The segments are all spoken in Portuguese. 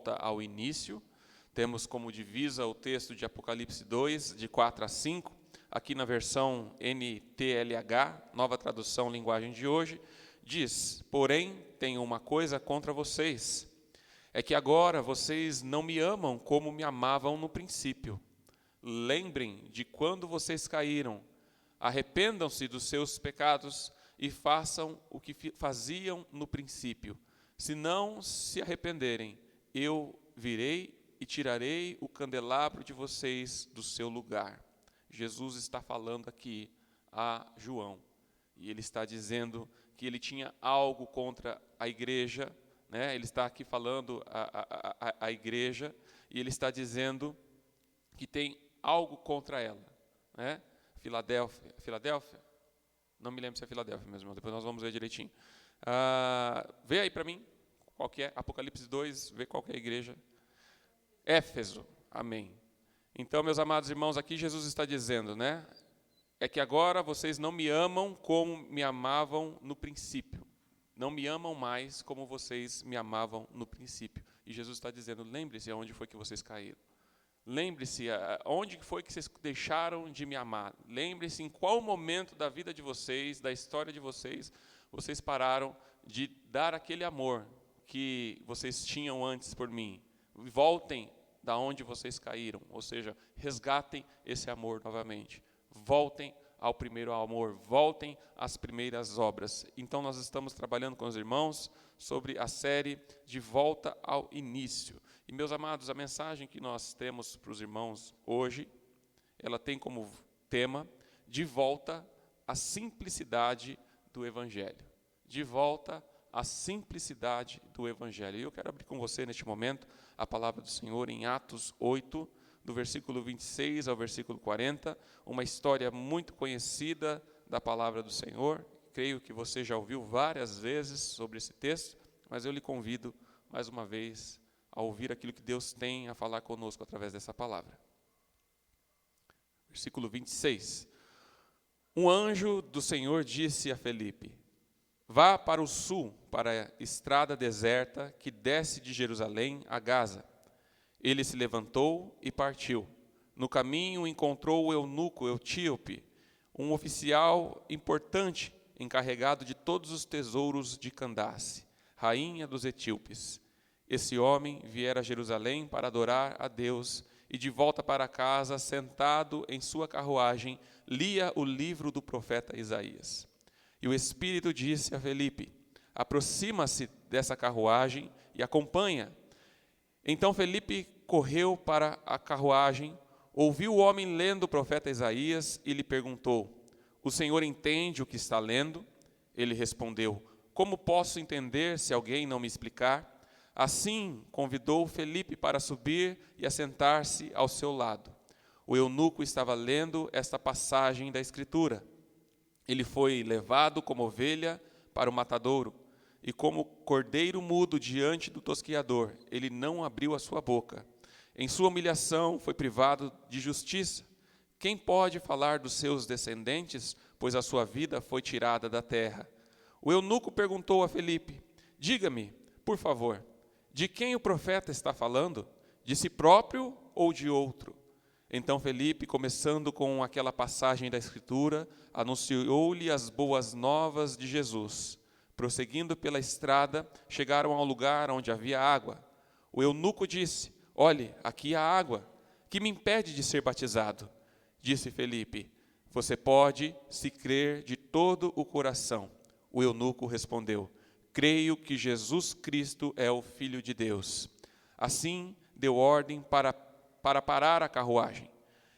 volta ao início. Temos como divisa o texto de Apocalipse 2, de 4 a 5, aqui na versão NTLH, nova tradução linguagem de hoje, diz: porém, tenho uma coisa contra vocês, é que agora vocês não me amam como me amavam no princípio. Lembrem de quando vocês caíram, arrependam-se dos seus pecados e façam o que faziam no princípio. Se não se arrependerem, eu virei e tirarei o candelabro de vocês do seu lugar. Jesus está falando aqui a João, e ele está dizendo que ele tinha algo contra a igreja, né? Ele está aqui falando a igreja, e ele está dizendo que tem algo contra ela, né? Filadélfia? Não me lembro se é Filadélfia mesmo, depois nós vamos ver direitinho. Vê aí para mim, qual que é, Apocalipse 2, vê qual que é a igreja. Éfeso, amém. Então, meus amados irmãos, aqui Jesus está dizendo, né? É que agora vocês não me amam como me amavam no princípio. Não me amam mais como vocês me amavam no princípio. E Jesus está dizendo, lembre-se aonde foi que vocês caíram. Lembre-se onde foi que vocês deixaram de me amar. Lembre-se em qual momento da vida de vocês, da história de vocês, vocês pararam de dar aquele amor que vocês tinham antes por mim. Voltem da onde vocês caíram, ou seja, resgatem esse amor novamente. Voltem ao primeiro amor, voltem às primeiras obras. Então nós estamos trabalhando com os irmãos sobre a série de volta ao início. E meus amados, a mensagem que nós temos para os irmãos hoje, ela tem como tema de volta à simplicidade do Evangelho. De volta à simplicidade do Evangelho. E eu quero abrir com você neste momento a palavra do Senhor em Atos 8, do versículo 26 ao versículo 40, uma história muito conhecida da palavra do Senhor. Creio que você já ouviu várias vezes sobre esse texto, mas eu lhe convido mais uma vez a ouvir aquilo que Deus tem a falar conosco através dessa palavra. Versículo 26. Um anjo do Senhor disse a Felipe: vá para o sul, para a estrada deserta que desce de Jerusalém a Gaza. Ele se levantou e partiu. No caminho encontrou o eunuco etíope, um oficial importante, encarregado de todos os tesouros de Candace, rainha dos etíopes. Esse homem viera a Jerusalém para adorar a Deus e de volta para casa, sentado em sua carruagem, lia o livro do profeta Isaías. E o Espírito disse a Felipe: aproxima-se dessa carruagem e acompanha. Então Felipe correu para a carruagem, ouviu o homem lendo o profeta Isaías e lhe perguntou: o senhor entende o que está lendo? Ele respondeu: como posso entender se alguém não me explicar? Assim convidou Felipe para subir e assentar-se ao seu lado. O eunuco estava lendo esta passagem da Escritura. Ele foi levado como ovelha para o matadouro, e como cordeiro mudo diante do tosquiador, ele não abriu a sua boca. Em sua humilhação foi privado de justiça. Quem pode falar dos seus descendentes, pois a sua vida foi tirada da terra? O eunuco perguntou a Felipe: diga-me, por favor, de quem o profeta está falando? De si próprio ou de outro? Então Felipe, começando com aquela passagem da Escritura, anunciou-lhe as boas novas de Jesus. Prosseguindo pela estrada, chegaram ao lugar onde havia água. O eunuco disse: olhe, aqui há água, que me impede de ser batizado? Disse Felipe: você pode, se crer de todo o coração. O eunuco respondeu: creio que Jesus Cristo é o Filho de Deus. Assim deu ordem para parar a carruagem.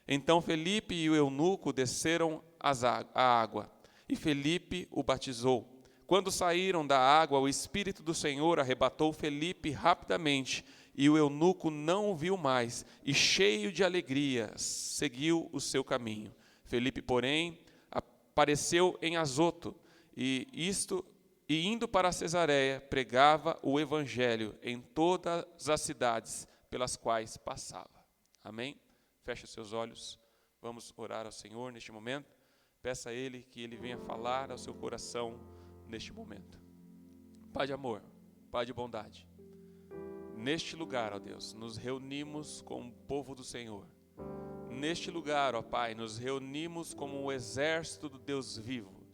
Então Felipe e o eunuco desceram a água, e Felipe o batizou. Quando saíram da água, o Espírito do Senhor arrebatou Felipe rapidamente, e o eunuco não o viu mais, e cheio de alegria, seguiu o seu caminho. Felipe, porém, apareceu em Azoto, e indo para Cesareia, pregava o evangelho em todas as cidades pelas quais passava. Amém? Feche os seus olhos, vamos orar ao Senhor neste momento. Peça a Ele que Ele venha falar ao seu coração neste momento. Pai de amor, Pai de bondade, Neste lugar, ó Deus, nos reunimos como o povo do Senhor. Neste lugar, ó Pai, nos reunimos como o exército do Deus vivo.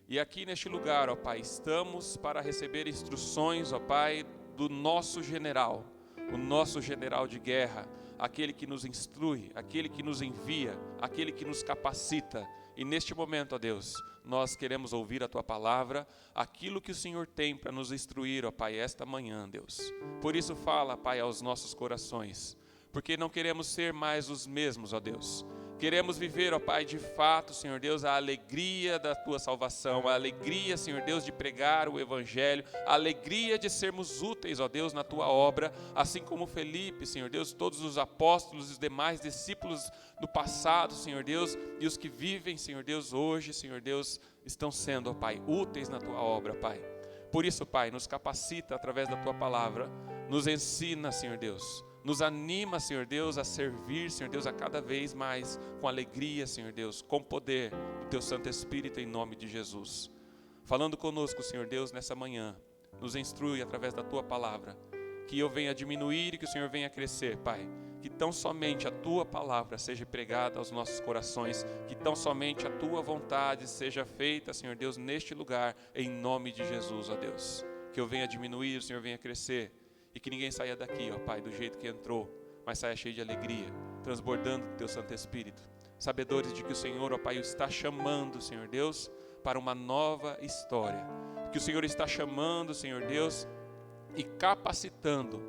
E aqui neste lugar, ó Pai, estamos para receber instruções, ó Pai, do nosso general, o nosso general de guerra, aquele que nos instrui, aquele que nos envia, aquele que nos capacita. E neste momento, ó Deus, nós queremos ouvir a Tua palavra, aquilo que o Senhor tem para nos instruir, ó Pai, esta manhã, Deus. Por isso fala, Pai, aos nossos corações, porque não queremos ser mais os mesmos, ó Deus. Queremos viver, ó Pai, de fato, Senhor Deus, a alegria da Tua salvação, a alegria, Senhor Deus, de pregar o Evangelho, a alegria de sermos úteis, ó Deus, na Tua obra, assim como Felipe, Senhor Deus, todos os apóstolos e os demais discípulos do passado, Senhor Deus, e os que vivem, Senhor Deus, hoje, Senhor Deus, estão sendo, ó Pai, úteis na Tua obra, Pai. Por isso, Pai, nos capacita através da Tua palavra, nos ensina, Senhor Deus, nos anima, Senhor Deus, a servir, Senhor Deus, a cada vez mais com alegria, Senhor Deus, com poder do Teu Santo Espírito em nome de Jesus. Falando conosco, Senhor Deus, nessa manhã, nos instrui através da Tua palavra, que eu venha diminuir e que o Senhor venha crescer, Pai. Que tão somente a Tua palavra seja pregada aos nossos corações, que tão somente a Tua vontade seja feita, Senhor Deus, neste lugar, em nome de Jesus, ó Deus. Que eu venha diminuir, o Senhor venha crescer. E que ninguém saia daqui, ó Pai, do jeito que entrou, mas saia cheio de alegria, transbordando do Teu Santo Espírito. Sabedores de que o Senhor, ó Pai, o está chamando, Senhor Deus, para uma nova história. Que o Senhor está chamando, Senhor Deus, e capacitando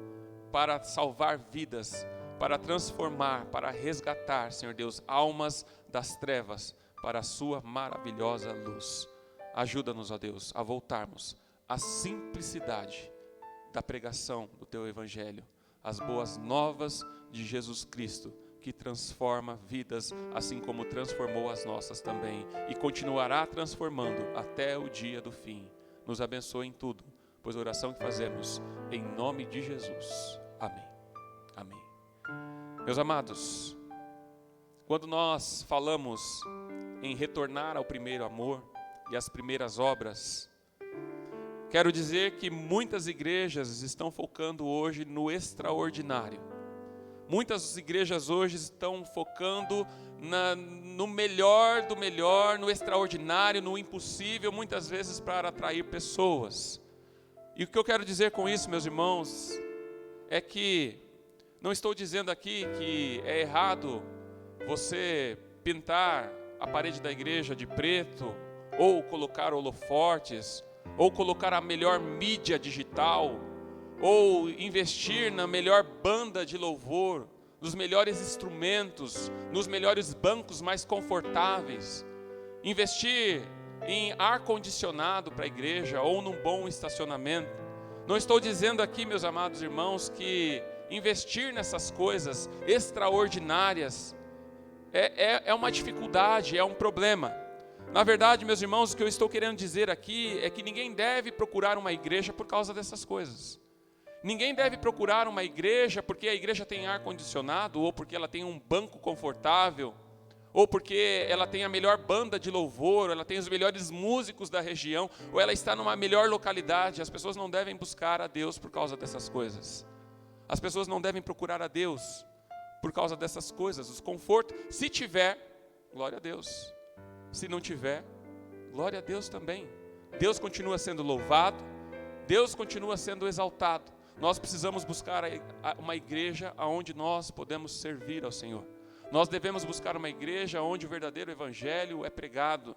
para salvar vidas, para transformar, para resgatar, Senhor Deus, almas das trevas para a Sua maravilhosa luz. Ajuda-nos, ó Deus, a voltarmos à simplicidade da pregação do Teu Evangelho, as boas novas de Jesus Cristo, que transforma vidas, assim como transformou as nossas também, e continuará transformando até o dia do fim. Nos abençoe em tudo, pois a oração que fazemos, em nome de Jesus. Amém. Amém. Meus amados, quando nós falamos em retornar ao primeiro amor e às primeiras obras, quero dizer que muitas igrejas estão focando hoje no extraordinário. Muitas igrejas hoje estão focando no melhor do melhor, no extraordinário, no impossível, muitas vezes para atrair pessoas. E o que eu quero dizer com isso, meus irmãos, é que não estou dizendo aqui que é errado você pintar a parede da igreja de preto, ou colocar holofortes, ou colocar a melhor mídia digital, ou investir na melhor banda de louvor, nos melhores instrumentos, nos melhores bancos mais confortáveis, investir em ar-condicionado para a igreja ou num bom estacionamento. Não estou dizendo aqui, meus amados irmãos, que investir nessas coisas extraordinárias é uma dificuldade, é um problema. Na verdade, meus irmãos, o que eu estou querendo dizer aqui é que ninguém deve procurar uma igreja por causa dessas coisas. Ninguém deve procurar uma igreja porque a igreja tem ar-condicionado, ou porque ela tem um banco confortável, ou porque ela tem a melhor banda de louvor, ou ela tem os melhores músicos da região, ou ela está numa melhor localidade. As pessoas não devem buscar a Deus por causa dessas coisas. As pessoas não devem procurar a Deus por causa dessas coisas, os confortos. Se tiver, glória a Deus. Se não tiver, glória a Deus também. Deus continua sendo louvado, Deus continua sendo exaltado. Nós precisamos buscar uma igreja onde nós podemos servir ao Senhor. Nós devemos buscar uma igreja onde o verdadeiro evangelho é pregado.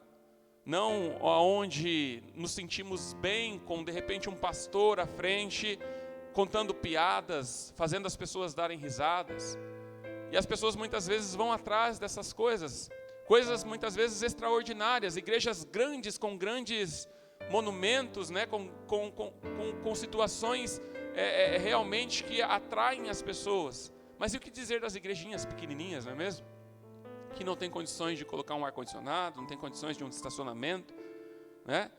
Não onde nos sentimos bem com, de repente, um pastor à frente, contando piadas, fazendo as pessoas darem risadas. E as pessoas muitas vezes vão atrás dessas coisas muitas vezes extraordinárias, igrejas grandes com grandes monumentos, né, com situações realmente que atraem as pessoas. Mas e o que dizer das igrejinhas pequenininhas, não é mesmo? Que não tem condições de colocar um ar-condicionado, não tem condições de um estacionamento, né?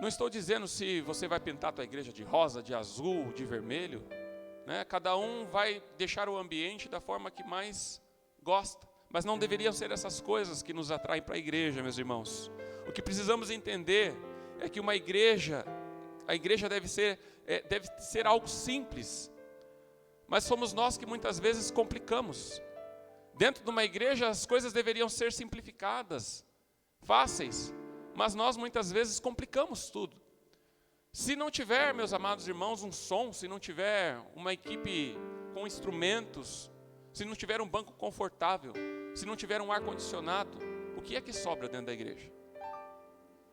Não estou dizendo se você vai pintar a tua igreja de rosa, de azul, de vermelho, né? Cada um vai deixar o ambiente da forma que mais gosta. Mas não deveriam ser essas coisas que nos atraem para a igreja, meus irmãos. O que precisamos entender é que a igreja deve ser algo simples. mas somos nós que muitas vezes complicamos. Dentro de uma igreja as coisas deveriam ser simplificadas, fáceis, mas nós muitas vezes complicamos tudo. Se não tiver, meus amados irmãos, um som, se não tiver uma equipe com instrumentos, se não tiver um banco confortável, se não tiver um ar-condicionado, o que é que sobra dentro da igreja?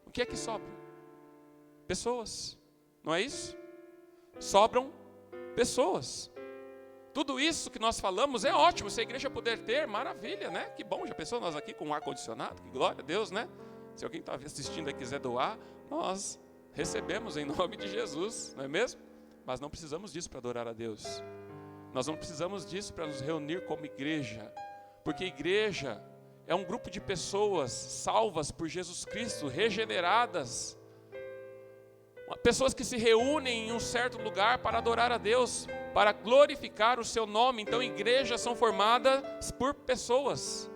O que é que sobra? Pessoas, não é isso? Sobram pessoas. Tudo isso que nós falamos é ótimo, se a igreja puder ter, maravilha, né? Que bom, já pensou nós aqui com um ar-condicionado? Que glória a Deus, né? Se alguém está assistindo e quiser doar, nós recebemos em nome de Jesus, não é mesmo? Mas não precisamos disso para adorar a Deus. Nós não precisamos disso para nos reunir como igreja, porque igreja é um grupo de pessoas salvas por Jesus Cristo, regeneradas, pessoas que se reúnem em um certo lugar para adorar a Deus, para glorificar o seu nome. Então igrejas são formadas por pessoas.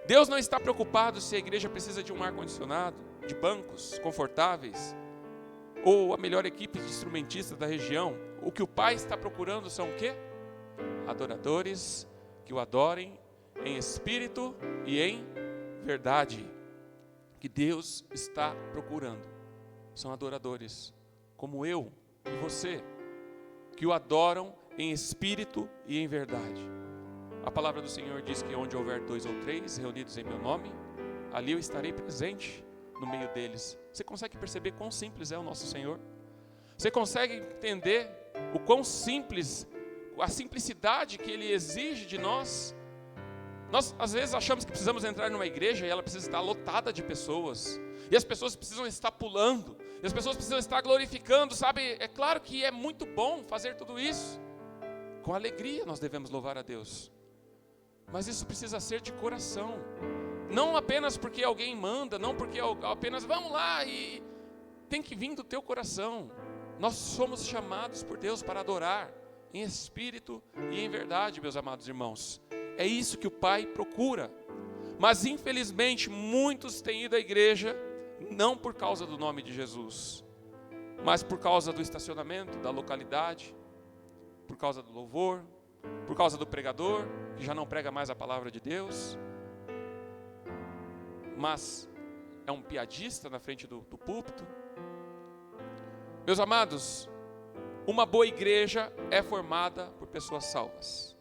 Deus não está preocupado se a igreja precisa de um ar-condicionado, de bancos confortáveis, ou a melhor equipe de instrumentistas da região. O que o Pai está procurando são o quê? Adoradores que o adorem em espírito e em verdade. Que Deus está procurando são adoradores como eu e você, que o adoram em espírito e em verdade. A palavra do Senhor diz que onde houver 2 ou 3 reunidos em meu nome, ali eu estarei presente no meio deles. Você consegue perceber quão simples é o nosso Senhor? Você consegue entender o quão simples, a simplicidade que Ele exige de nós? Nós às vezes achamos que precisamos entrar numa igreja e ela precisa estar lotada de pessoas, e as pessoas precisam estar pulando, e as pessoas precisam estar glorificando, sabe? É claro que é muito bom fazer tudo isso, com alegria nós devemos louvar a Deus, mas isso precisa ser de coração, não apenas porque alguém manda, não porque apenas vamos lá, e tem que vir do teu coração. Nós somos chamados por Deus para adorar em espírito e em verdade, meus amados irmãos. É isso que o Pai procura. Mas infelizmente muitos têm ido à igreja não por causa do nome de Jesus, mas por causa do estacionamento, da localidade, por causa do louvor, por causa do pregador, que já não prega mais a palavra de Deus, mas é um piadista na frente do púlpito. Meus amados, uma boa igreja é formada por pessoas salvas,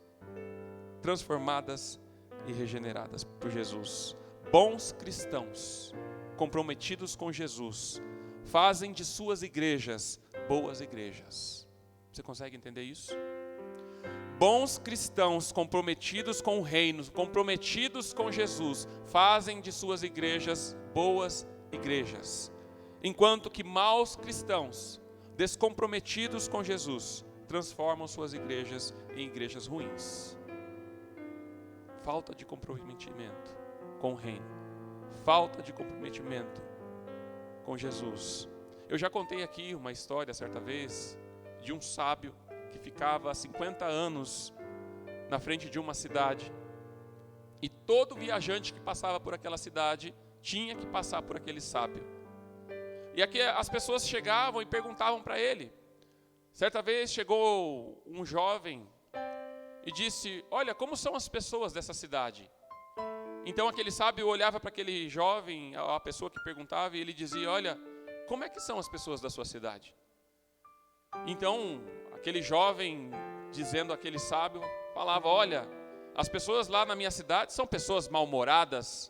transformadas e regeneradas por Jesus. Bons cristãos, comprometidos com Jesus, fazem de suas igrejas boas igrejas. Você consegue entender isso? Bons cristãos comprometidos com o reino, comprometidos com Jesus, fazem de suas igrejas boas igrejas. Enquanto que maus cristãos, descomprometidos com Jesus, transformam suas igrejas em igrejas ruins. Falta de comprometimento com o reino, falta de comprometimento com Jesus. Eu já contei aqui uma história certa vez de um sábio que ficava há 50 anos na frente de uma cidade, e todo viajante que passava por aquela cidade tinha que passar por aquele sábio. E aqui as pessoas chegavam e perguntavam para ele. Certa vez chegou um jovem e disse: olha, como são as pessoas dessa cidade? Então aquele sábio olhava para aquele jovem, a pessoa que perguntava, e ele dizia: olha, como é que são as pessoas da sua cidade? Então aquele jovem, dizendo àquele sábio, falava: olha, as pessoas lá na minha cidade são pessoas mal-humoradas,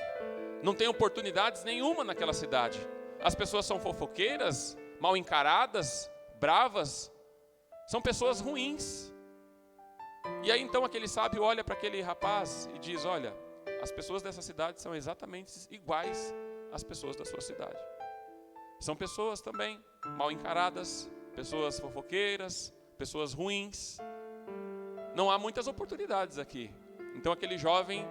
não tem oportunidades nenhuma naquela cidade. As pessoas são fofoqueiras, mal encaradas, bravas, são pessoas ruins. E aí então aquele sábio olha para aquele rapaz e diz: olha, as pessoas dessa cidade são exatamente iguais às pessoas da sua cidade. São pessoas também mal encaradas, pessoas fofoqueiras, pessoas ruins. Não há muitas oportunidades aqui. Então aquele jovem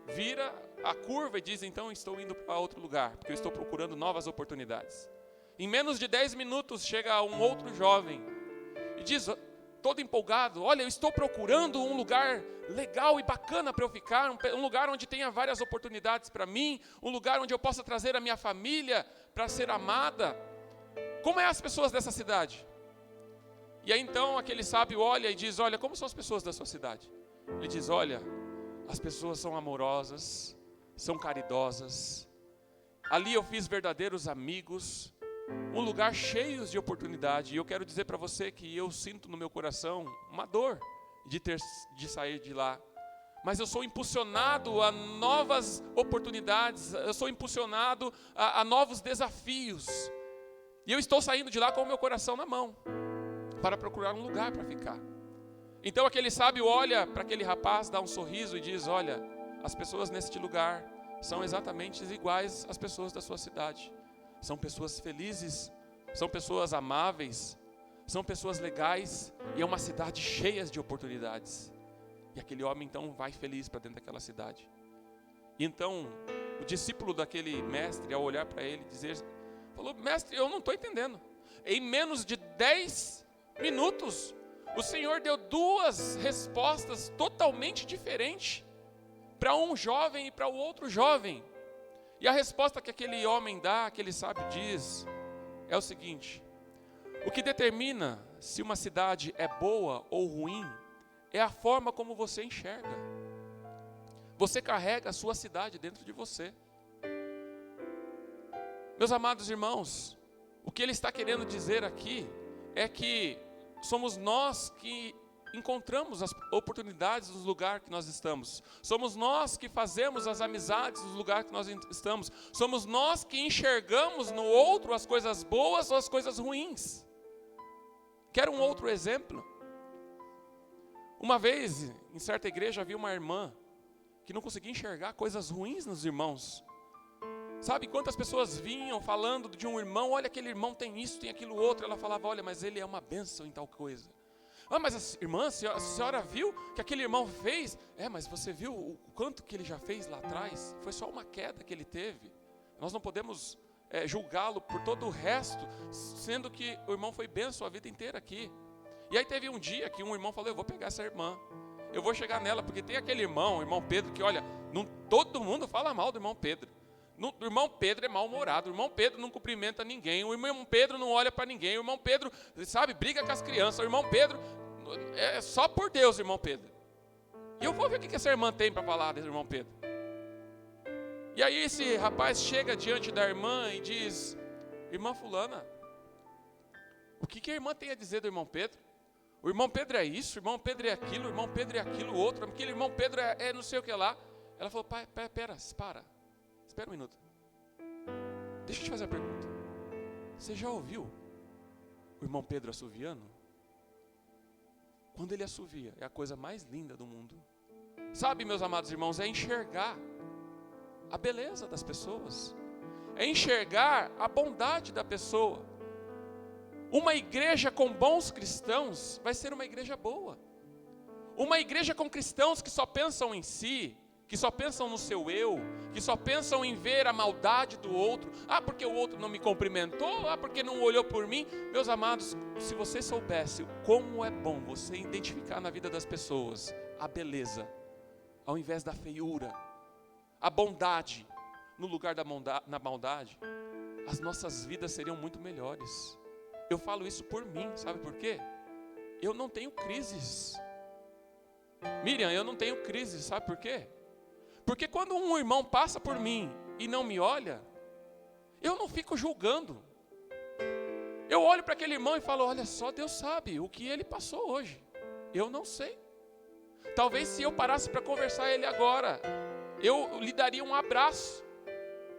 vira a curva e diz: então estou indo para outro lugar, porque eu estou procurando novas oportunidades. Em menos de 10 minutos chega um outro jovem e diz, todo empolgado: olha, eu estou procurando um lugar legal e bacana para eu ficar, um lugar onde tenha várias oportunidades para mim, um lugar onde eu possa trazer a minha família para ser amada. Como é as pessoas dessa cidade? E aí então aquele sábio olha e diz, olha, como são as pessoas da sua cidade? Ele diz, olha, as pessoas são amorosas, são caridosas. Ali eu fiz verdadeiros amigos, um lugar cheio de oportunidade. E eu quero dizer para você que eu sinto no meu coração uma dor de sair de lá. Mas eu sou impulsionado a novas oportunidades, eu sou impulsionado a novos desafios. E eu estou saindo de lá com o meu coração na mão, para procurar um lugar para ficar. Então aquele sábio olha para aquele rapaz, dá um sorriso e diz, olha, as pessoas neste lugar são exatamente iguais às pessoas da sua cidade. São pessoas felizes, são pessoas amáveis, são pessoas legais, e é uma cidade cheia de oportunidades. E aquele homem então vai feliz para dentro daquela cidade. E então o discípulo daquele mestre, ao olhar para ele, falou, mestre, eu não estou entendendo. Em menos de 10 minutos, o Senhor deu 2 respostas totalmente diferentes para um jovem e para o outro jovem. E a resposta que aquele homem dá, aquele sábio diz, é o seguinte: o que determina se uma cidade é boa ou ruim é a forma como você enxerga. Você carrega a sua cidade dentro de você. Meus amados irmãos, o que ele está querendo dizer aqui é que somos nós que encontramos as oportunidades nos lugares que nós estamos. Somos nós que fazemos as amizades nos lugares que nós estamos. Somos nós que enxergamos no outro as coisas boas ou as coisas ruins. Quer um outro exemplo? Uma vez, em certa igreja, havia uma irmã que não conseguia enxergar coisas ruins nos irmãos. Sabe, quantas pessoas vinham falando de um irmão, olha, aquele irmão tem isso, tem aquilo outro. Ela falava, olha, mas ele é uma bênção em tal coisa. Ah, mas irmã, a senhora viu que aquele irmão fez? É, mas você viu o quanto que ele já fez lá atrás? Foi só uma queda que ele teve. Nós não podemos julgá-lo por todo o resto, sendo que o irmão foi bênção a vida inteira aqui. E aí teve um dia que um irmão falou, eu vou pegar essa irmã, eu vou chegar nela, porque tem aquele irmão, o irmão Pedro, que olha, todo mundo fala mal do irmão Pedro. O irmão Pedro é mal-humorado, o irmão Pedro não cumprimenta ninguém, o irmão Pedro não olha para ninguém, o irmão Pedro, sabe, briga com as crianças, o irmão Pedro, é só por Deus, irmão Pedro. E eu vou ver o que essa irmã tem para falar desse irmão Pedro. E aí esse rapaz chega diante da irmã e diz, irmã fulana, o que a irmã tem a dizer do irmão Pedro? O irmão Pedro é isso, o irmão Pedro é aquilo, o irmão Pedro é aquilo outro, aquele irmão Pedro é não sei o que lá. Ela falou, pai, espera um minuto. Deixa eu te fazer uma pergunta. Você já ouviu o irmão Pedro assoviando? Quando ele assovia, é a coisa mais linda do mundo. Sabe, meus amados irmãos, é enxergar a beleza das pessoas. É enxergar a bondade da pessoa. Uma igreja com bons cristãos vai ser uma igreja boa. Uma igreja com cristãos que só pensam em si, que só pensam no seu eu, que só pensam em ver a maldade do outro. Ah, porque o outro não me cumprimentou, ah, porque não olhou por mim. Meus amados, se você soubesse como é bom você identificar na vida das pessoas a beleza, ao invés da feiura, a bondade, no lugar da maldade, as nossas vidas seriam muito melhores. Eu falo isso por mim, sabe por quê? Eu não tenho crises. Miriam, eu não tenho crises, sabe por quê? Porque quando um irmão passa por mim e não me olha, eu não fico julgando. Eu olho para aquele irmão e falo, olha só, Deus sabe o que ele passou hoje. Eu não sei. Talvez se eu parasse para conversar ele agora, eu lhe daria um abraço,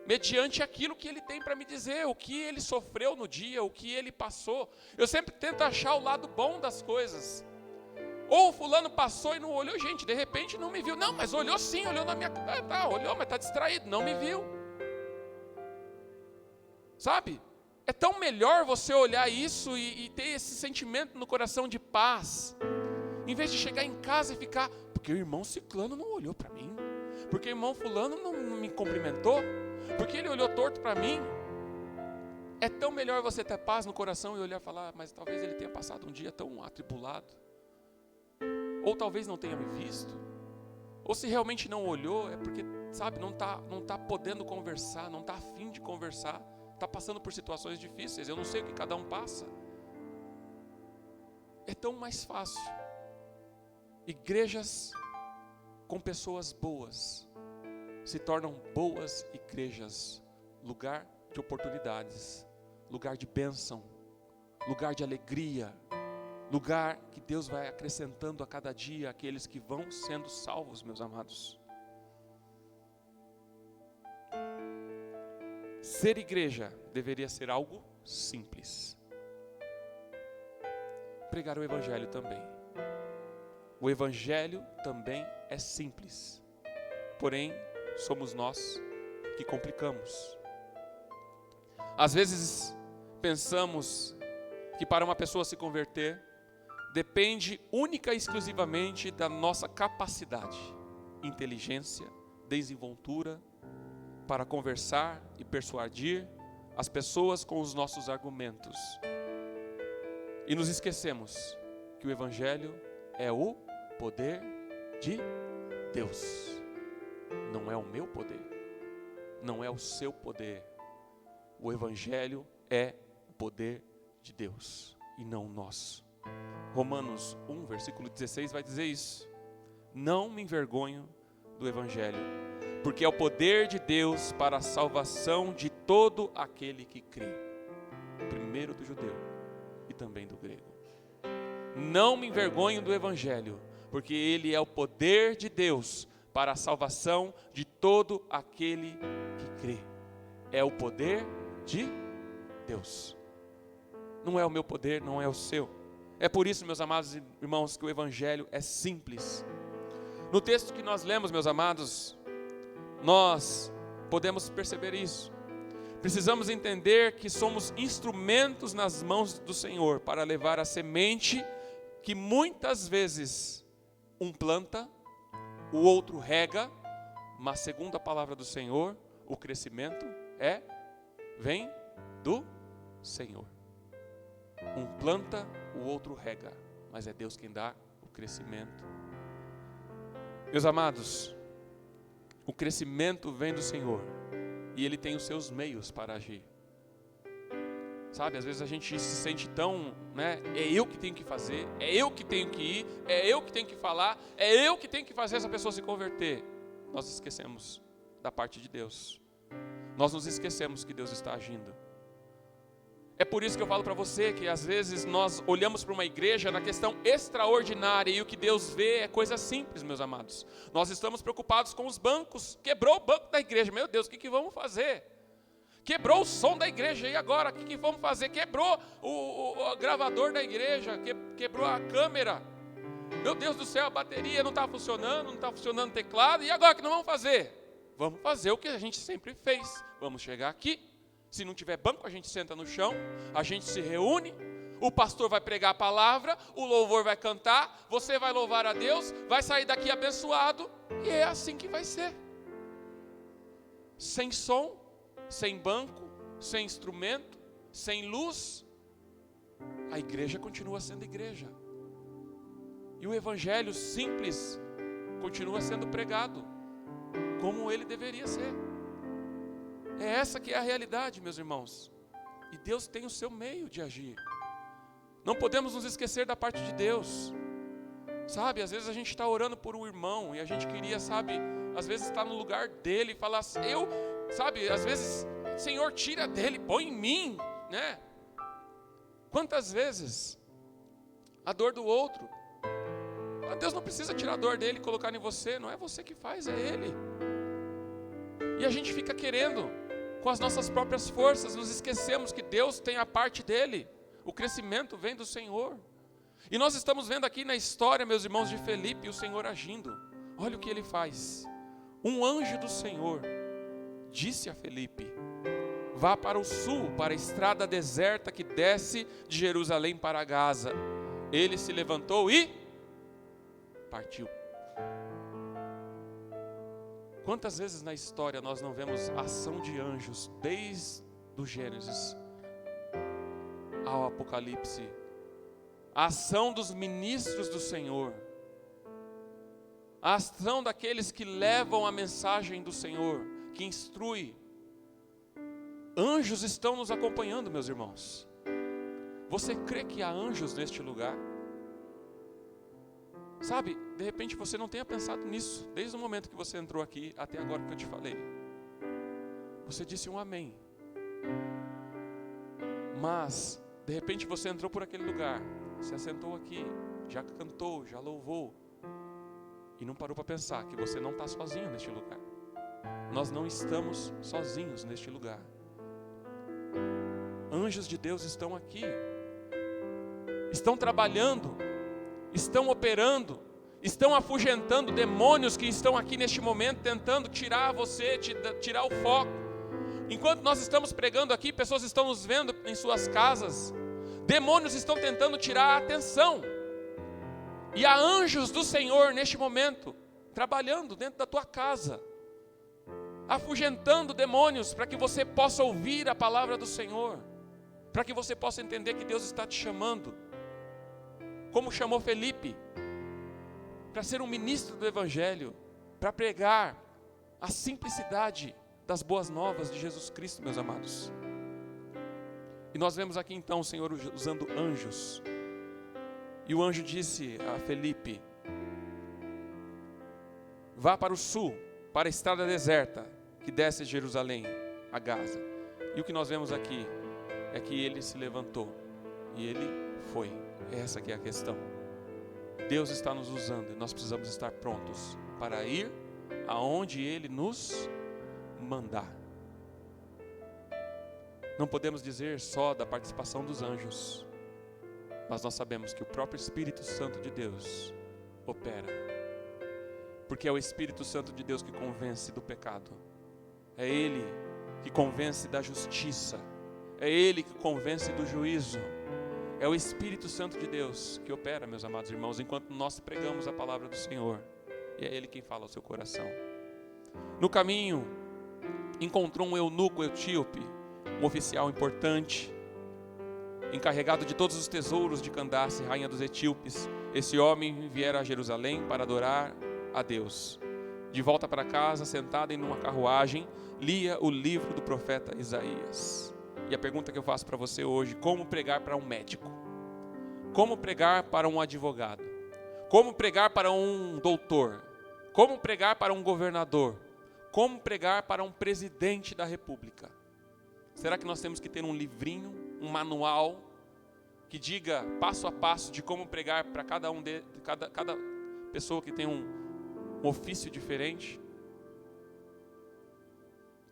mediante aquilo que ele tem para me dizer, o que ele sofreu no dia, o que ele passou. Eu sempre tento achar o lado bom das coisas. Ou o fulano passou e não olhou, gente, de repente não me viu. Não, mas olhou sim, olhou na minha... olhou, mas está distraído, não me viu. Sabe? É tão melhor você olhar isso e ter esse sentimento no coração de paz, em vez de chegar em casa e ficar, porque o irmão ciclano não olhou para mim, porque o irmão fulano não me cumprimentou, porque ele olhou torto para mim. É tão melhor você ter paz no coração e olhar e falar, mas talvez ele tenha passado um dia tão atribulado, ou talvez não tenha me visto, ou se realmente não olhou, é porque, sabe, não tá podendo conversar, não está afim de conversar, está passando por situações difíceis. Eu não sei o que cada um passa. é tão mais fácil. Igrejas com pessoas boas se tornam boas igrejas, lugar de oportunidades, lugar de bênção, lugar de alegria, lugar que Deus vai acrescentando a cada dia aqueles que vão sendo salvos, meus amados. Ser igreja deveria ser algo simples. Pregar o evangelho também. O evangelho também é simples. Porém, somos nós que complicamos. Às vezes pensamos que para uma pessoa se converter depende única e exclusivamente da nossa capacidade, inteligência, desenvoltura para conversar e persuadir as pessoas com os nossos argumentos. E nos esquecemos que o evangelho é o poder de Deus. Não é o meu poder, não é o seu poder. O evangelho é o poder de Deus e não o nosso. Romanos 1, versículo 16 vai dizer isso. Não me envergonho do evangelho, porque é o poder de Deus para a salvação de todo aquele que crê. Primeiro do judeu e também do grego. Não me envergonho do evangelho, porque ele é o poder de Deus para a salvação de todo aquele que crê. É o poder de Deus. Não é o meu poder, não é o seu. É por isso, meus amados irmãos, que o evangelho é simples. No texto que nós lemos, meus amados, nós podemos perceber isso. Precisamos entender que somos instrumentos nas mãos do Senhor para levar a semente que muitas vezes um planta, o outro rega, mas segundo a palavra do Senhor, o crescimento vem do Senhor. Um planta, o outro rega, mas é Deus quem dá o crescimento. Meus amados, o crescimento vem do Senhor e Ele tem os seus meios para agir. Sabe, às vezes a gente se sente tão, é eu que tenho que fazer, é eu que tenho que ir, é eu que tenho que falar, é eu que tenho que fazer essa pessoa se converter. Nós esquecemos da parte de Deus. Nós nos esquecemos que Deus está agindo. É por isso que eu falo para você que às vezes nós olhamos para uma igreja na questão extraordinária e o que Deus vê é coisa simples, meus amados. Nós estamos preocupados com os bancos. Quebrou o banco da igreja, meu Deus, o que vamos fazer? Quebrou o som da igreja, e agora? O que vamos fazer? Quebrou o gravador da igreja, quebrou a câmera. Meu Deus do céu, a bateria não está funcionando, não está funcionando o teclado, e agora o que nós vamos fazer? Vamos fazer o que a gente sempre fez. Vamos chegar aqui. Se não tiver banco, a gente senta no chão, a gente se reúne, o pastor vai pregar a palavra, o louvor vai cantar, você vai louvar a Deus, vai sair daqui abençoado, e é assim que vai ser. Sem som, sem banco, sem instrumento, sem luz, a igreja continua sendo igreja. E o evangelho simples continua sendo pregado, como ele deveria ser. É essa que é a realidade, meus irmãos. E Deus tem o seu meio de agir. Não podemos nos esquecer da parte de Deus. Sabe, às vezes a gente está orando por um irmão e a gente queria, sabe, às vezes estar no lugar dele e falar assim, às vezes, Senhor, tira dele, põe em mim, né? Quantas vezes a dor do outro, Deus não precisa tirar a dor dele e colocar em você, não é você que faz, é Ele. E a gente fica querendo, com as nossas próprias forças, nos esquecemos que Deus tem a parte dele, o crescimento vem do Senhor. E nós estamos vendo aqui na história, meus irmãos, de Felipe, o Senhor agindo. Olha o que ele faz. Um anjo do Senhor disse a Felipe: vá para o sul, para a estrada deserta que desce de Jerusalém para Gaza. Ele se levantou e partiu. Quantas vezes na história nós não vemos a ação de anjos, desde o Gênesis ao Apocalipse, a ação dos ministros do Senhor, a ação daqueles que levam a mensagem do Senhor, que instrui. Anjos estão nos acompanhando, meus irmãos. Você crê que há anjos neste lugar? Sabe, de repente você não tenha pensado nisso, desde o momento que você entrou aqui até agora que eu te falei. Você disse um amém. Mas, de repente você entrou por aquele lugar, se assentou aqui, já cantou, já louvou, e não parou para pensar que você não está sozinho neste lugar. Nós não estamos sozinhos neste lugar. Anjos de Deus estão aqui, estão trabalhando, estão operando, estão afugentando demônios que estão aqui neste momento, tentando tirar você, tirar o foco. Enquanto nós estamos pregando aqui, pessoas estão nos vendo em suas casas, demônios estão tentando tirar a atenção, e há anjos do Senhor neste momento, trabalhando dentro da tua casa, afugentando demônios, para que você possa ouvir a palavra do Senhor, para que você possa entender que Deus está te chamando, como chamou Felipe, para ser um ministro do Evangelho, para pregar a simplicidade das boas novas de Jesus Cristo, meus amados. E nós vemos aqui então o Senhor usando anjos, e o anjo disse a Felipe: vá para o sul, para a estrada deserta, que desce de Jerusalém a Gaza. E o que nós vemos aqui é que ele se levantou e ele foi. Essa que é a questão. Deus está nos usando e nós precisamos estar prontos para ir aonde Ele nos mandar. Não podemos dizer só da participação dos anjos, mas nós sabemos que o próprio Espírito Santo de Deus opera, porque é o Espírito Santo de Deus que convence do pecado, é Ele que convence da justiça, é Ele que convence do juízo. É o Espírito Santo de Deus que opera, meus amados irmãos, enquanto nós pregamos a palavra do Senhor. E é Ele quem fala ao seu coração. No caminho, encontrou um eunuco etíope, um oficial importante, encarregado de todos os tesouros de Candace, rainha dos etíopes. Esse homem viera a Jerusalém para adorar a Deus. De volta para casa, sentado em uma carruagem, lia o livro do profeta Isaías. E a pergunta que eu faço para você hoje: como pregar para um médico? Como pregar para um advogado? Como pregar para um doutor? Como pregar para um governador? Como pregar para um presidente da república? Será que nós temos que ter um livrinho, um manual, que diga passo a passo de como pregar para cada pessoa que tem um ofício diferente?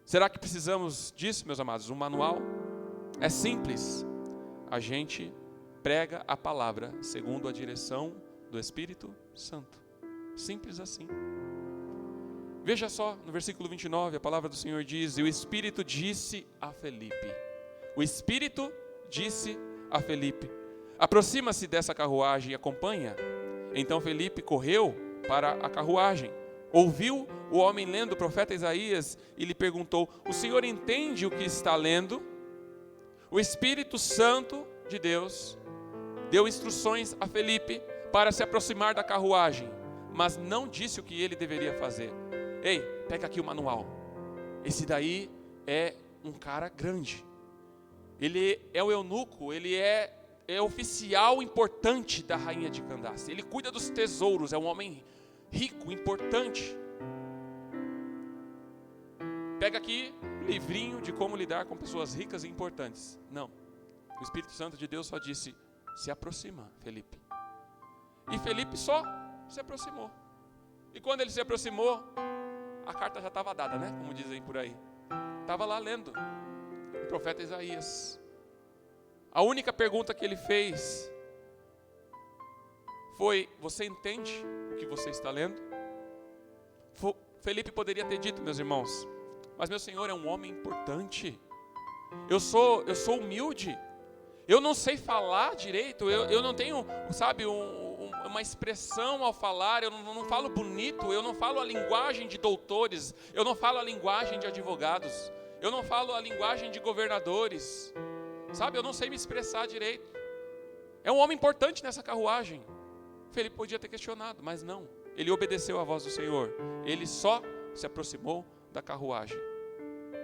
Será que precisamos disso, meus amados? Um manual? É simples. A gente prega a palavra segundo a direção do Espírito Santo. Simples assim. Veja só, no versículo 29, a palavra do Senhor diz: e o Espírito disse a Felipe. O Espírito disse a Felipe: aproxima-se dessa carruagem e acompanha. Então Felipe correu para a carruagem, ouviu o homem lendo o profeta Isaías e lhe perguntou: o Senhor entende o que está lendo? O Espírito Santo de Deus deu instruções a Felipe para se aproximar da carruagem, mas não disse o que ele deveria fazer. Ei, pega aqui o manual. Esse daí é um cara grande. Ele é o eunuco, ele é oficial importante da rainha de Candace. Ele cuida dos tesouros, é um homem rico, importante. Pega aqui um livrinho de como lidar com pessoas ricas e importantes. Não. O Espírito Santo de Deus só disse: se aproxima, Felipe. E Felipe só se aproximou. E quando ele se aproximou, a carta já estava dada, né? Como dizem por aí. Estava lá lendo o profeta Isaías. A única pergunta que ele fez foi: você entende o que você está lendo? Felipe poderia ter dito: meus irmãos, mas meu Senhor é um homem importante. Eu sou humilde. Eu não sei falar direito. Eu não tenho, sabe, uma expressão ao falar. Eu não falo bonito. Eu não falo a linguagem de doutores. Eu não falo a linguagem de advogados. Eu não falo a linguagem de governadores. Sabe, eu não sei me expressar direito. É um homem importante nessa carruagem. Felipe podia ter questionado, mas não. Ele obedeceu à voz do Senhor. Ele só se aproximou da carruagem.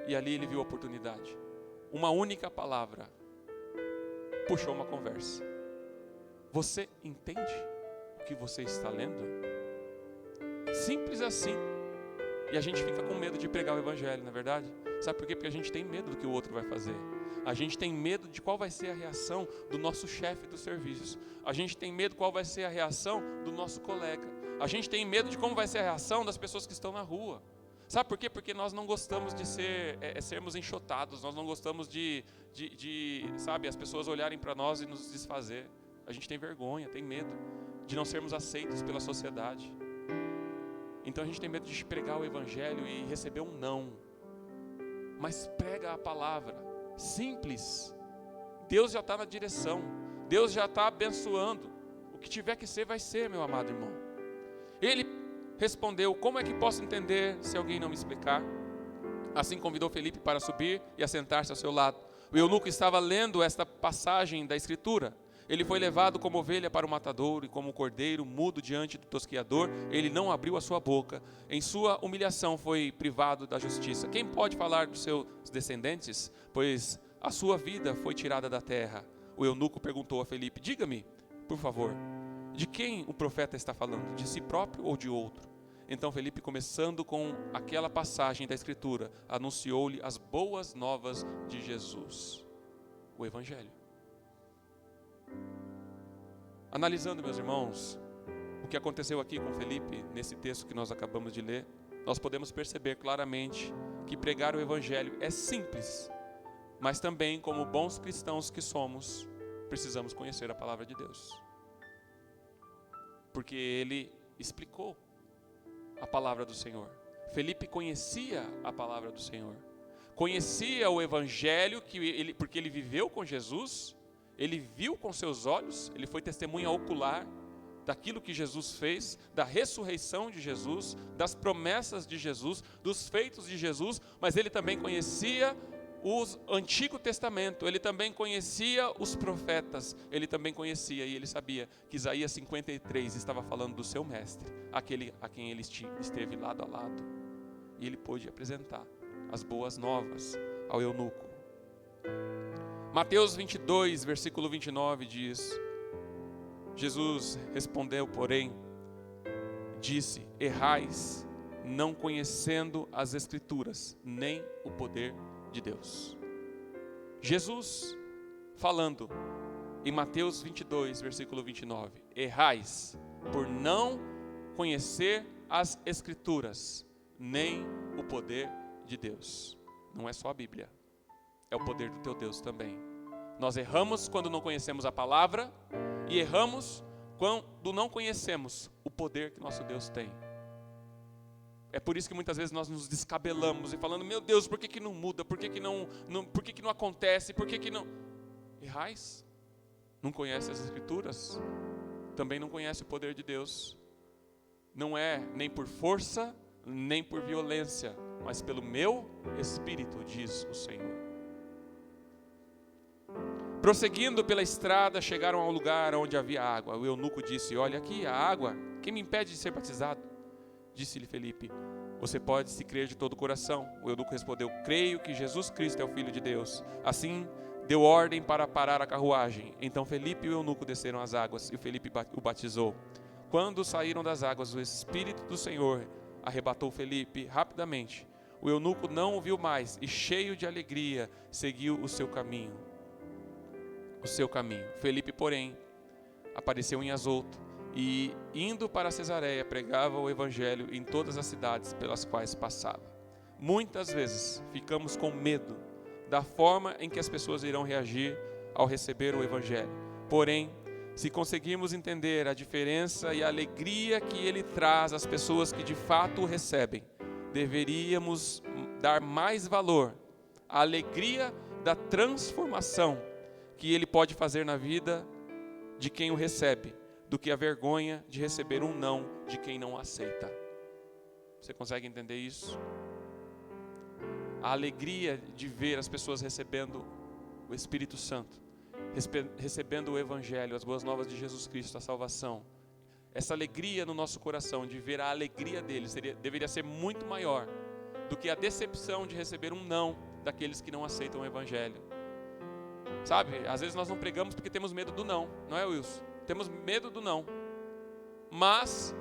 E ali ele viu a oportunidade. Uma única palavra puxou uma conversa. Você entende o que você está lendo? Simples assim. E a gente fica com medo de pregar o evangelho, não é verdade? Sabe por quê? Porque a gente tem medo do que o outro vai fazer. A gente tem medo de qual vai ser a reação do nosso chefe do serviço. A gente tem medo de qual vai ser a reação do nosso colega. A gente tem medo de como vai ser a reação das pessoas que estão na rua. Sabe por quê? Porque nós não gostamos de sermos enxotados. Nós não gostamos sabe, as pessoas olharem para nós e nos desfazer. A gente tem vergonha, tem medo de não sermos aceitos pela sociedade. Então a gente tem medo de pregar o evangelho e receber um não. Mas prega a palavra, simples. Deus já está na direção, Deus já está abençoando. O que tiver que ser, vai ser, meu amado irmão. Ele respondeu: como é que posso entender se alguém não me explicar? Assim convidou Felipe para subir e assentar-se ao seu lado. O eunuco estava lendo esta passagem da Escritura. Ele foi levado como ovelha para o matadouro, e como cordeiro mudo diante do tosquiador, ele não abriu a sua boca. Em sua humilhação foi privado da justiça. Quem pode falar dos seus descendentes? Pois a sua vida foi tirada da terra. O eunuco perguntou a Felipe: diga-me, por favor, de quem o profeta está falando? De si próprio ou de outro? Então Felipe, começando com aquela passagem da Escritura, anunciou-lhe as boas novas de Jesus, o Evangelho. Analisando, meus irmãos, o que aconteceu aqui com Felipe, nesse texto que nós acabamos de ler, nós podemos perceber claramente que pregar o Evangelho é simples, mas também, como bons cristãos que somos, precisamos conhecer a palavra de Deus. Porque ele explicou a palavra do Senhor. Felipe conhecia a palavra do Senhor, conhecia o Evangelho, porque ele viveu com Jesus. Ele viu com seus olhos, ele foi testemunha ocular daquilo que Jesus fez, da ressurreição de Jesus, das promessas de Jesus, dos feitos de Jesus, mas ele também conhecia o Antigo Testamento, ele também conhecia os profetas, ele também conhecia e ele sabia que Isaías 53 estava falando do seu mestre, aquele a quem ele esteve lado a lado, e ele pôde apresentar as boas novas ao eunuco. Mateus 22, versículo 29 diz: Jesus respondeu, porém, disse: errais, não conhecendo as Escrituras, nem o poder de Deus. Jesus falando em Mateus 22, versículo 29, errais por não conhecer as Escrituras, nem o poder de Deus. Não é só a Bíblia, é o poder do teu Deus também. Nós erramos quando não conhecemos a palavra e erramos quando não conhecemos o poder que nosso Deus tem. É por isso que muitas vezes nós nos descabelamos e falando: meu Deus, por que não muda? Por que não acontece? Por que não... Errais? Não conhece as Escrituras? Também não conhece o poder de Deus. Não é nem por força, nem por violência, mas pelo meu Espírito, diz o Senhor. Prosseguindo pela estrada, chegaram ao lugar onde havia água. O eunuco disse: olha aqui a água, quem me impede de ser batizado? Disse-lhe Felipe: você pode se crer de todo o coração. O eunuco respondeu: creio que Jesus Cristo é o Filho de Deus. Assim deu ordem para parar a carruagem. Então Felipe e o eunuco desceram as águas e Felipe o batizou. Quando saíram das águas, o Espírito do Senhor arrebatou Felipe rapidamente. O eunuco não o viu mais e, cheio de alegria, seguiu o seu caminho. Felipe, porém, apareceu em Azoto e, indo para Cesareia, pregava o evangelho em todas as cidades pelas quais passava. Muitas vezes ficamos com medo da forma em que as pessoas irão reagir ao receber o evangelho. Porém, se conseguirmos entender a diferença e a alegria que ele traz às pessoas que de fato o recebem, deveríamos dar mais valor à alegria da transformação que ele pode fazer na vida de quem o recebe, do que a vergonha de receber um não de quem não aceita. Você consegue entender isso? A alegria de ver as pessoas recebendo o Espírito Santo, recebendo o Evangelho, as boas novas de Jesus Cristo, a salvação. Essa alegria no nosso coração, de ver a alegria deles, deveria ser muito maior do que a decepção de receber um não daqueles que não aceitam o Evangelho. Sabe, às vezes nós não pregamos porque temos medo do não é, Wilson? Temos medo do não. Mas,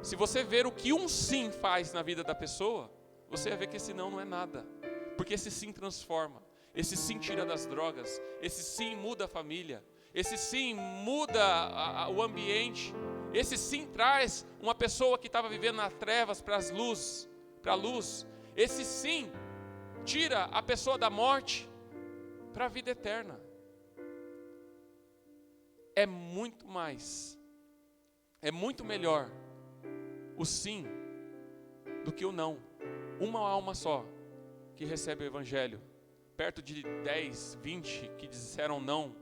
se você ver o que um sim faz na vida da pessoa, você vai ver que esse não é nada. Porque esse sim transforma, esse sim tira das drogas, esse sim muda a família, esse sim muda o ambiente, esse sim traz uma pessoa que estava vivendo nas trevas para a luz, esse sim tira a pessoa da morte para a vida eterna. É muito mais, é muito melhor o sim do que o não. Uma alma só que recebe o evangelho, perto de 10, 20 que disseram não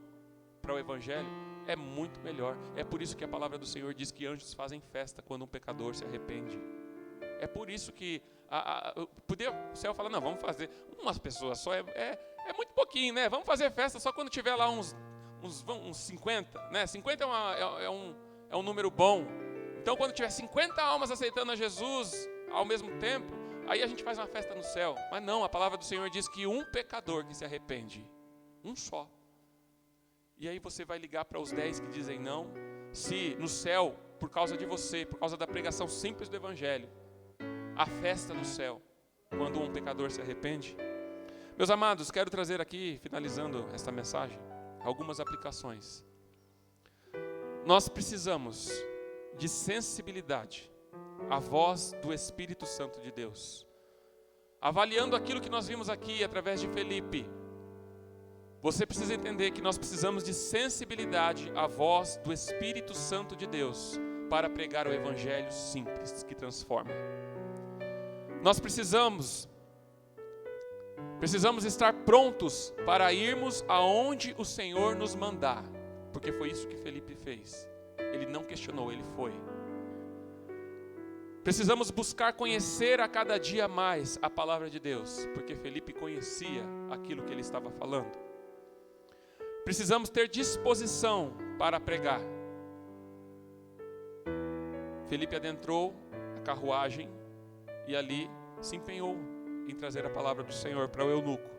para o evangelho, é muito melhor. É por isso que a palavra do Senhor diz que anjos fazem festa quando um pecador se arrepende. É por isso que o céu fala, não, vamos fazer umas pessoas só, é muito pouquinho, né? Vamos fazer festa só quando tiver lá uns 50, né? 50 é um número bom. Então quando tiver 50 almas aceitando a Jesus ao mesmo tempo, aí a gente faz uma festa no céu. Mas não, a palavra do Senhor diz que um pecador que se arrepende, um só. E aí você vai ligar para os 10 que dizem não, se no céu, por causa de você, por causa da pregação simples do evangelho, a festa no céu, quando um pecador se arrepende. Meus amados, quero trazer aqui, finalizando esta mensagem, algumas aplicações. Nós precisamos de sensibilidade à voz do Espírito Santo de Deus. Avaliando aquilo que nós vimos aqui através de Felipe, você precisa entender que nós precisamos de sensibilidade à voz do Espírito Santo de Deus para pregar o evangelho simples que transforma. Nós precisamos estar prontos para irmos aonde o Senhor nos mandar, porque foi isso que Felipe fez. Ele não questionou, ele foi. Precisamos buscar conhecer a cada dia mais a palavra de Deus, porque Felipe conhecia aquilo que ele estava falando. Precisamos ter disposição para pregar. Felipe adentrou a carruagem e ali se empenhou em trazer a palavra do Senhor para o eunuco.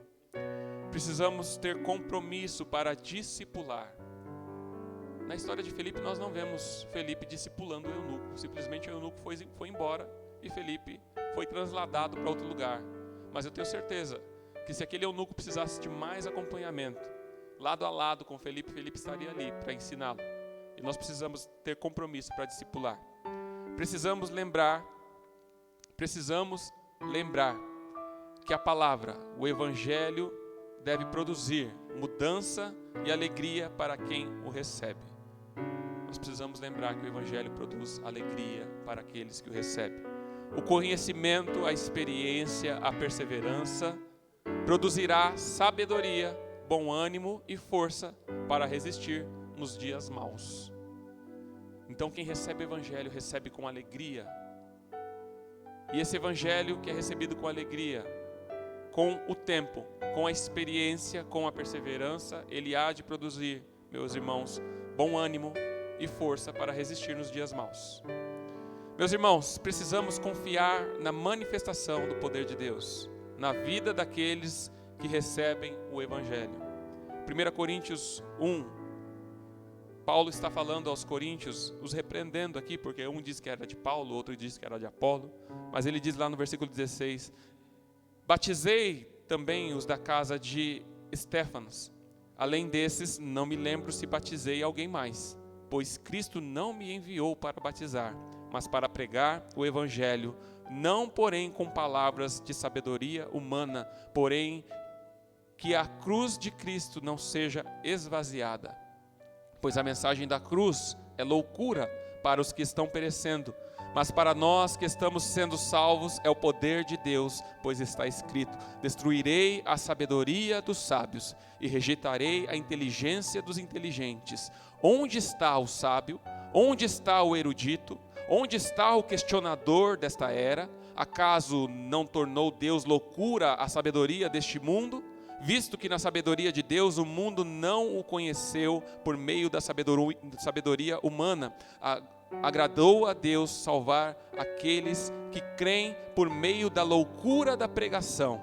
Precisamos ter compromisso para discipular. Na história de Felipe nós não vemos Felipe discipulando o eunuco. Simplesmente o eunuco foi embora e Felipe foi transladado para outro lugar. Mas eu tenho certeza que se aquele eunuco precisasse de mais acompanhamento, lado a lado com Felipe, Felipe estaria ali para ensiná-lo. E nós precisamos ter compromisso para discipular. Precisamos lembrar que a palavra, o evangelho, deve produzir mudança e alegria para quem o recebe. Nós precisamos lembrar que o evangelho produz alegria para aqueles que o recebem. O conhecimento, a experiência, a perseverança produzirá sabedoria, bom ânimo e força para resistir nos dias maus. Então quem recebe o evangelho recebe com alegria. E esse evangelho que é recebido com alegria, com o tempo, com a experiência, com a perseverança, ele há de produzir, meus irmãos, bom ânimo e força para resistir nos dias maus. Meus irmãos, precisamos confiar na manifestação do poder de Deus, na vida daqueles que recebem o evangelho. 1 Coríntios 1, Paulo está falando aos coríntios, os repreendendo aqui, porque um diz que era de Paulo, outro diz que era de Apolo, mas ele diz lá no versículo 16, batizei também os da casa de Estéfanas, além desses não me lembro se batizei alguém mais, pois Cristo não me enviou para batizar, mas para pregar o evangelho, não porém com palavras de sabedoria humana, porém que a cruz de Cristo não seja esvaziada. Pois a mensagem da cruz é loucura para os que estão perecendo, mas para nós que estamos sendo salvos é o poder de Deus, pois está escrito, destruirei a sabedoria dos sábios e rejeitarei a inteligência dos inteligentes. Onde está o sábio? Onde está o erudito? Onde está o questionador desta era? Acaso não tornou Deus loucura a sabedoria deste mundo? Visto que na sabedoria de Deus o mundo não o conheceu por meio da sabedoria humana, agradou a Deus salvar aqueles que creem por meio da loucura da pregação.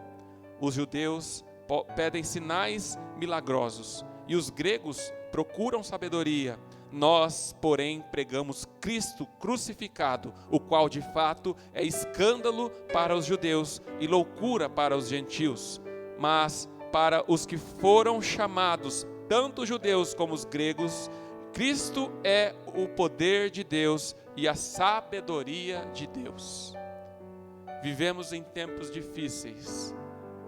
Os judeus pedem sinais milagrosos e os gregos procuram sabedoria. Nós, porém, pregamos Cristo crucificado, o qual de fato é escândalo para os judeus e loucura para os gentios. Mas para os que foram chamados, tanto os judeus como os gregos, Cristo é o poder de Deus e a sabedoria de Deus. Vivemos em tempos difíceis,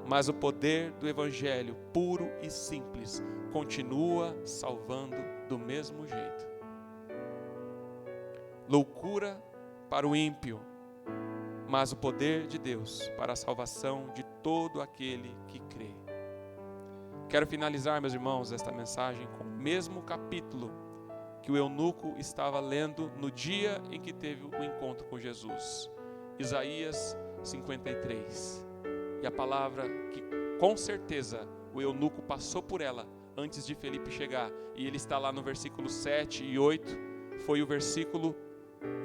mas o poder do Evangelho puro e simples continua salvando do mesmo jeito. Loucura para o ímpio, mas o poder de Deus para a salvação de todo aquele que crê. Quero finalizar, meus irmãos, esta mensagem com o mesmo capítulo que o eunuco estava lendo no dia em que teve o encontro com Jesus. Isaías 53. E a palavra que com certeza o eunuco passou por ela antes de Felipe chegar, e ele está lá no versículo 7 e 8, foi o versículo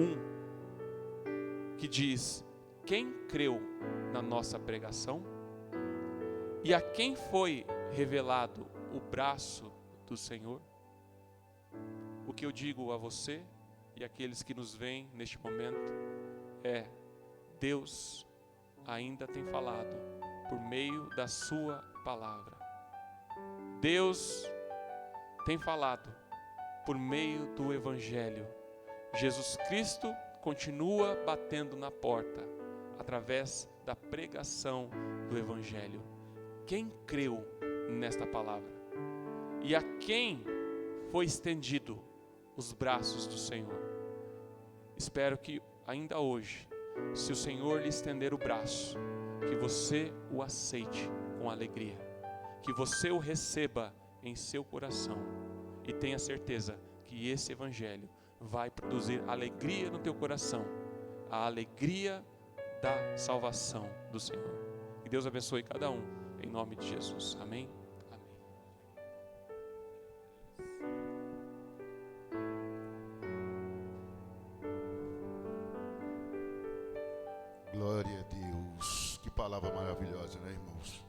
1, que diz: quem creu na nossa pregação? E a quem foi revelado o braço do Senhor? O que eu digo a você e àqueles que nos veem neste momento é: Deus ainda tem falado por meio da sua palavra. Deus tem falado por meio do Evangelho. Jesus Cristo continua batendo na porta através da pregação do Evangelho. Quem creu nesta palavra? E a quem foi estendido os braços do Senhor? Espero que ainda hoje, se o Senhor lhe estender o braço, que você o aceite com alegria, que você o receba em seu coração e tenha certeza que esse Evangelho vai produzir alegria no teu coração, a alegria da salvação do Senhor. Que Deus abençoe cada um, em nome de Jesus. Amém? Amém. Glória a Deus. Que palavra maravilhosa, né, irmãos?